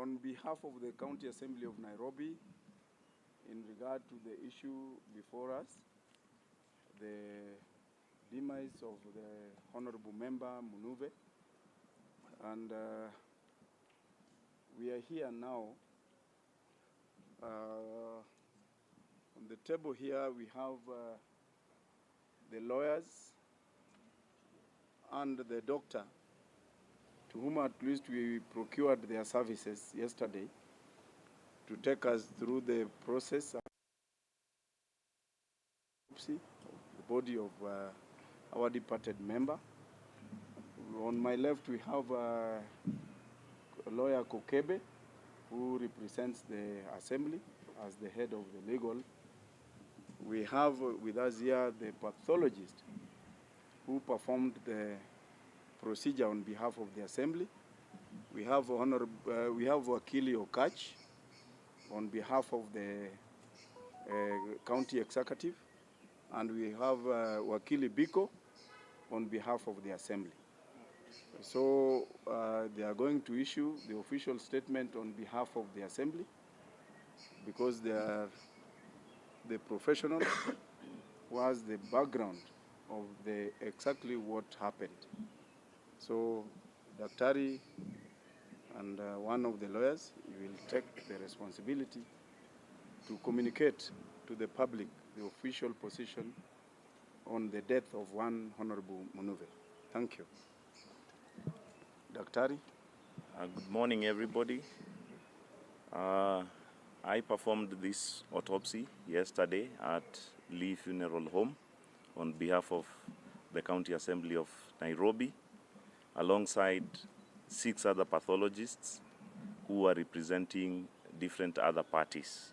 On behalf of the County Assembly of Nairobi, in regard to the issue before us, the demise of the Honorable Member Munuve, and we are here now. On the table here we have the lawyers and the doctor, to whom at least we procured their services yesterday to take us through the process of the body of our departed member. On my left we have lawyer Kokebe, who represents the assembly as the head of the legal. We have with us here the pathologist who performed the procedure on behalf of the assembly. We have Wakili Okach on behalf of the county executive, and we have Wakili Biko on behalf of the assembly. So they are going to issue the official statement on behalf of the assembly, because they are the professional who has the background of exactly what happened. So Daktari and one of the lawyers will take the responsibility to communicate to the public the official position on the death of one Honorable Munuve. Thank you. Daktari. Good morning, everybody. I performed this autopsy yesterday at Lee Funeral Home on behalf of the County Assembly of Nairobi, alongside 6 other pathologists who are representing different other parties.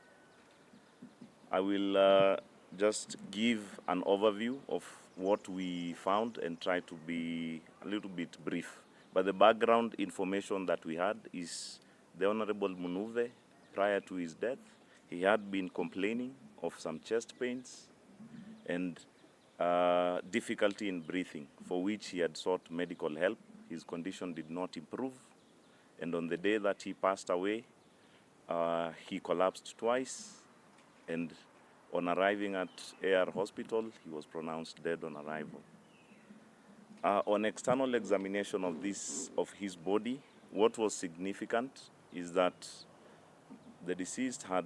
I will just give an overview of what we found and try to be a little bit brief. But the background information that we had is the Honorable Munuve, prior to his death, he had been complaining of some chest pains and difficulty in breathing, for which he had sought medical help. His condition did not improve, and on the day that he passed away, he collapsed twice, and on arriving at AR Hospital, he was pronounced dead on arrival. On external examination of his body, what was significant is that the deceased had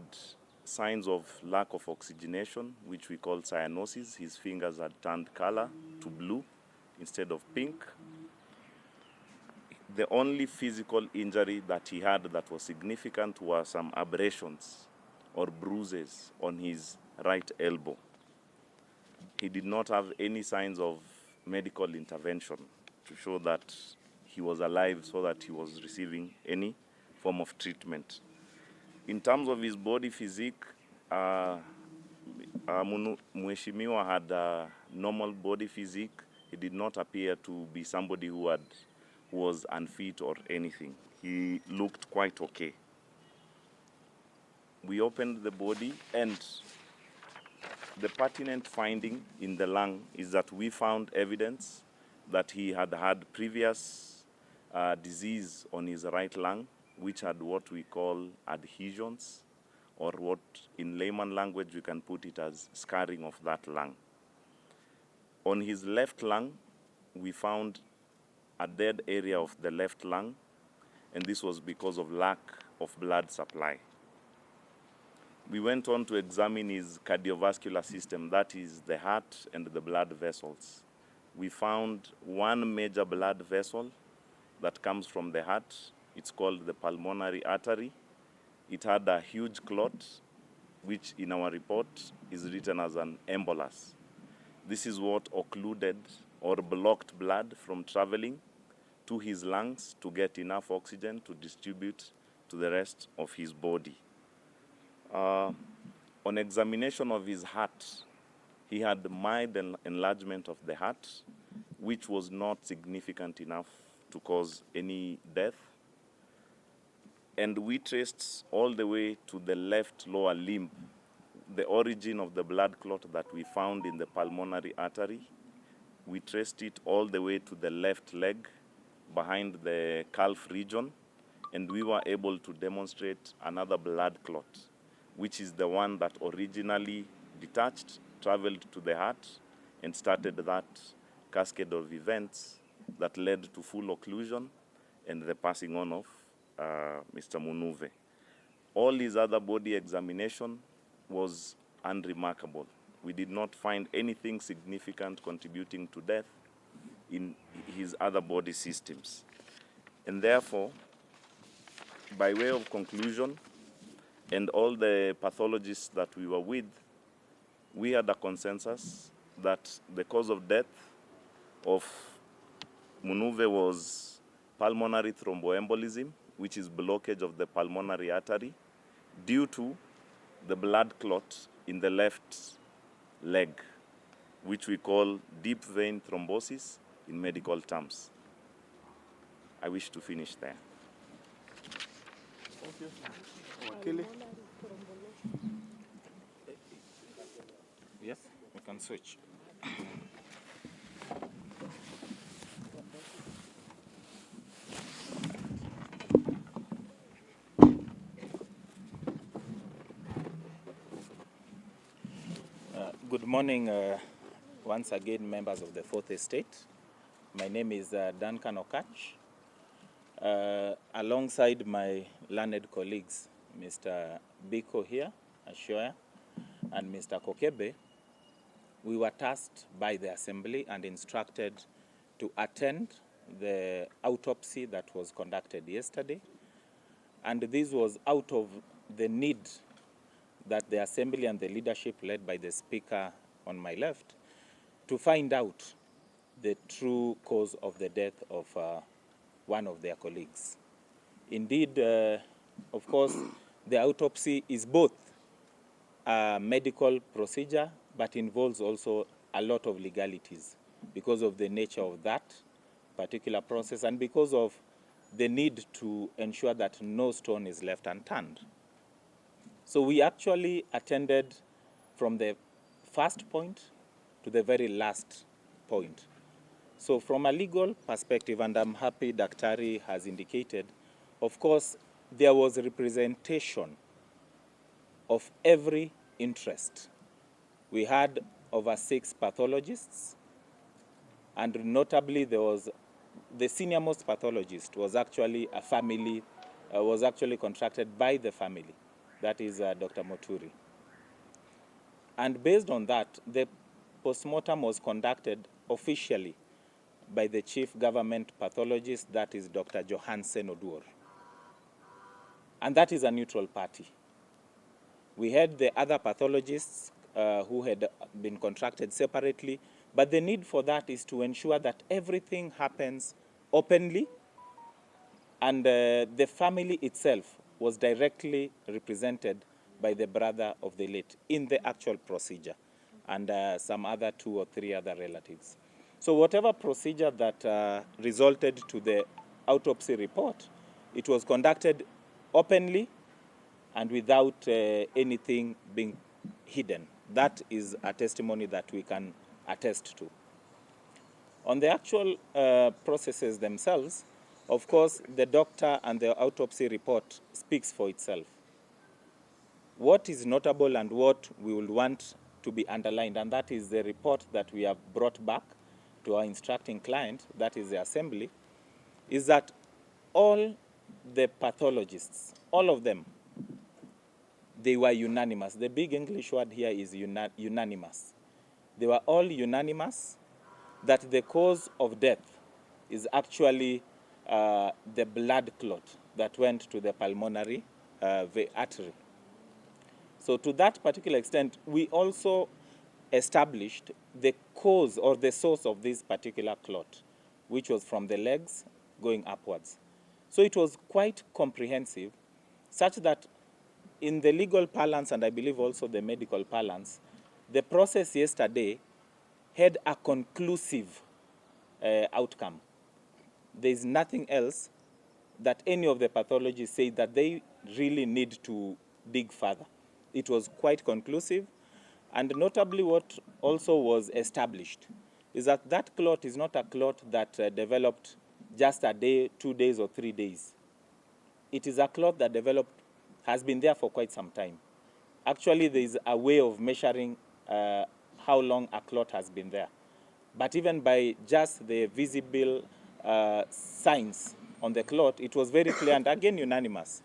signs of lack of oxygenation, which we call cyanosis. His fingers had turned color to blue instead of pink. The only physical injury that he had that was significant were some abrasions or bruises on his right elbow. He did not have any signs of medical intervention to show that he was alive, so that he was receiving any form of treatment. In terms of his body physique, Mheshimiwa had a normal body physique. He did not appear to be somebody who was unfit or anything. He looked quite okay. We opened the body, and the pertinent finding in the lung is that we found evidence that he had had previous disease on his right lung, which had what we call adhesions, or what in layman language we can put it as scarring of that lung. On his left lung, we found a dead area of the left lung, and this was because of lack of blood supply. We went on to examine his cardiovascular system, that is the heart and the blood vessels. We found one major blood vessel that comes from the heart. It's called the pulmonary artery. It had a huge clot, which in our report is written as an embolus. This is what occluded or blocked blood from traveling to his lungs to get enough oxygen to distribute to the rest of his body. On examination of his heart, he had mild enlargement of the heart, which was not significant enough to cause any death. And we traced all the way to the left lower limb, the origin of the blood clot that we found in the pulmonary artery. We traced it all the way to the left leg, behind the calf region. and we were able to demonstrate another blood clot, which is the one that originally detached, traveled to the heart, and started that cascade of events that led to full occlusion and the passing on of Mr. Munuve. All his other body examination was unremarkable. We did not find anything significant contributing to death in his other body systems. And therefore, by way of conclusion, and all the pathologists that we were with, we had a consensus that the cause of death of Munuve was pulmonary thromboembolism, which is blockage of the pulmonary artery, due to the blood clot in the left leg, which we call deep vein thrombosis in medical terms. I wish to finish there. Thank you. Wakili. Yes, we can switch. Good morning, once again, members of the Fourth Estate. My name is Duncan Okach. Alongside my learned colleagues, Mr. Biko here, Ashoya, and Mr. Kokebe, we were tasked by the Assembly and instructed to attend the autopsy that was conducted yesterday. And this was out of the need that the Assembly and the leadership, led by the Speaker on my left, to find out the true cause of the death of one of their colleagues. Indeed, of course, the autopsy is both a medical procedure, but involves also a lot of legalities because of the nature of that particular process and because of the need to ensure that no stone is left unturned. So we actually attended from the first point to the very last point. So from a legal perspective, and I'm happy Daktari has indicated, of course, there was representation of every interest. We had over 6 pathologists, and notably there was the senior-most pathologist was actually a family, was actually contracted by the family. That is Dr. Moturi. And based on that, the postmortem was conducted officially by the chief government pathologist, that is Dr. Johansen Oduor. And that is a neutral party. We had the other pathologists who had been contracted separately, but the need for that is to ensure that everything happens openly, and the family itself was directly represented by the brother of the late in the actual procedure, and some other 2 or 3 other relatives. So whatever procedure that resulted to the autopsy report, it was conducted openly and without anything being hidden. That is a testimony that we can attest to. On the actual processes themselves, of course, the doctor and the autopsy report speaks for itself. What is notable and what we will want to be underlined, and that is the report that we have brought back to our instructing client, that is the Assembly, is that all the pathologists, all of them, they were unanimous. The big English word here is unanimous. They were all unanimous that the cause of death is actually the blood clot that went to the pulmonary artery. So to that particular extent, we also established the cause or the source of this particular clot, which was from the legs going upwards. So it was quite comprehensive, such that in the legal parlance, and I believe also the medical parlance, the process yesterday had a conclusive outcome. There is nothing else that any of the pathologists say that they really need to dig further. It was quite conclusive, and notably what also was established is that that clot is not a clot that developed just a day, 2 days, or 3 days. it is a clot that has been there for quite some time. Actually, there is a way of measuring how long a clot has been there. But even by just the visible signs on the clot, it was very clear and again unanimous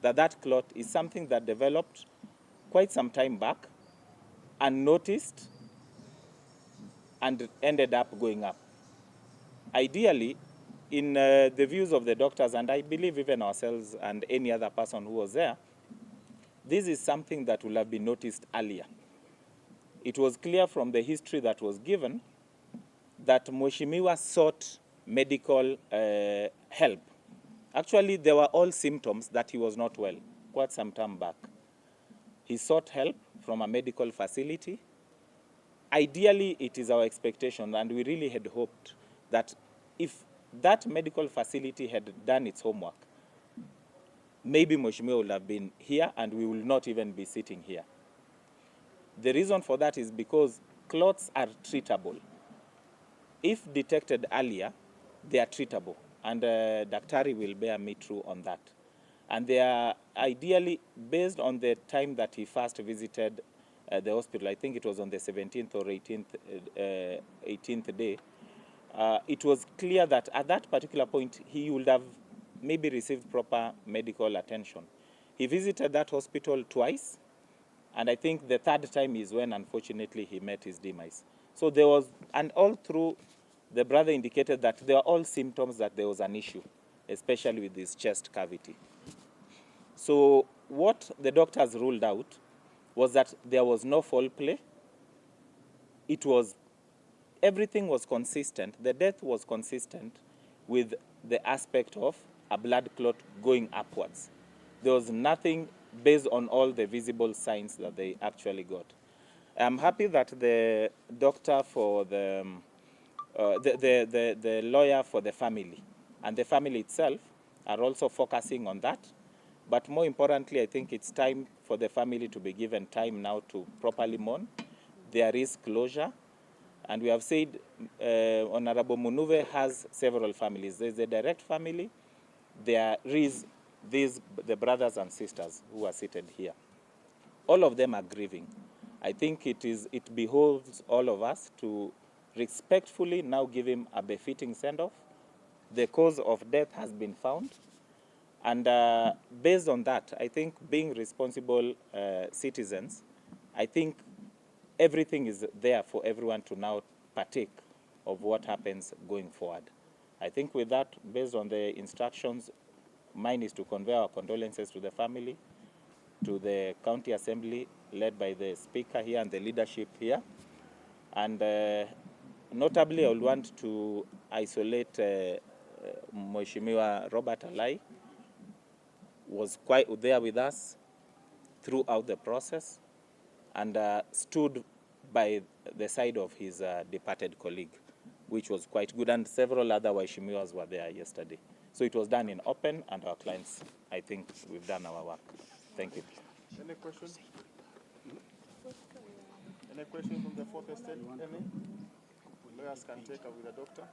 that that clot is something that developed quite some time back, unnoticed, and ended up going up. Ideally, in the views of the doctors, and I believe even ourselves and any other person who was there, this is something that will have been noticed earlier. It was clear from the history that was given that Mheshimiwa sought medical help. Actually, there were all symptoms that he was not well quite some time back. He sought help from a medical facility. Ideally, it is our expectation, and we really had hoped that if that medical facility had done its homework, maybe Mheshimiwa would have been here and we will not even be sitting here. The reason for that is because clots are treatable. If detected earlier, they are treatable, and Daktari will bear me true on that. And they are ideally based on the time that he first visited the hospital. I think it was on the 17th or 18th day. It was clear that at that particular point, he would have maybe received proper medical attention. He visited that hospital twice, and I think the third time is when, unfortunately, he met his demise. So there was, and all through, the brother indicated that there are all symptoms that there was an issue, especially with this chest cavity. So what the doctors ruled out was that there was no foul play. Everything was consistent. The death was consistent with the aspect of a blood clot going upwards. There was nothing based on all the visible signs that they actually got. I'm happy that the doctor for the lawyer for the family and the family itself are also focusing on that. But more importantly, I think it's time for the family to be given time now to properly mourn. There is closure. And we have said Honorable Munuve has several families. There's the direct family. There is the brothers and sisters who are seated here. All of them are grieving. I think it behoves all of us to respectfully now give him a befitting send-off. The cause of death has been found. And based on that, I think being responsible citizens, I think everything is there for everyone to now partake of what happens going forward. I think with that, based on the instructions, mine is to convey our condolences to the family, to the county assembly led by the speaker here and the leadership here. And notably, I would want to isolate Mheshimiwa Robert Alai, was quite there with us throughout the process and stood by the side of his departed colleague, which was quite good, and several other Waheshimiwas were there yesterday. So it was done in open, and our clients, I think we've done our work. Thank you. Any questions? Any questions from the fourth estate? Any? Lawyers can take up with the doctor.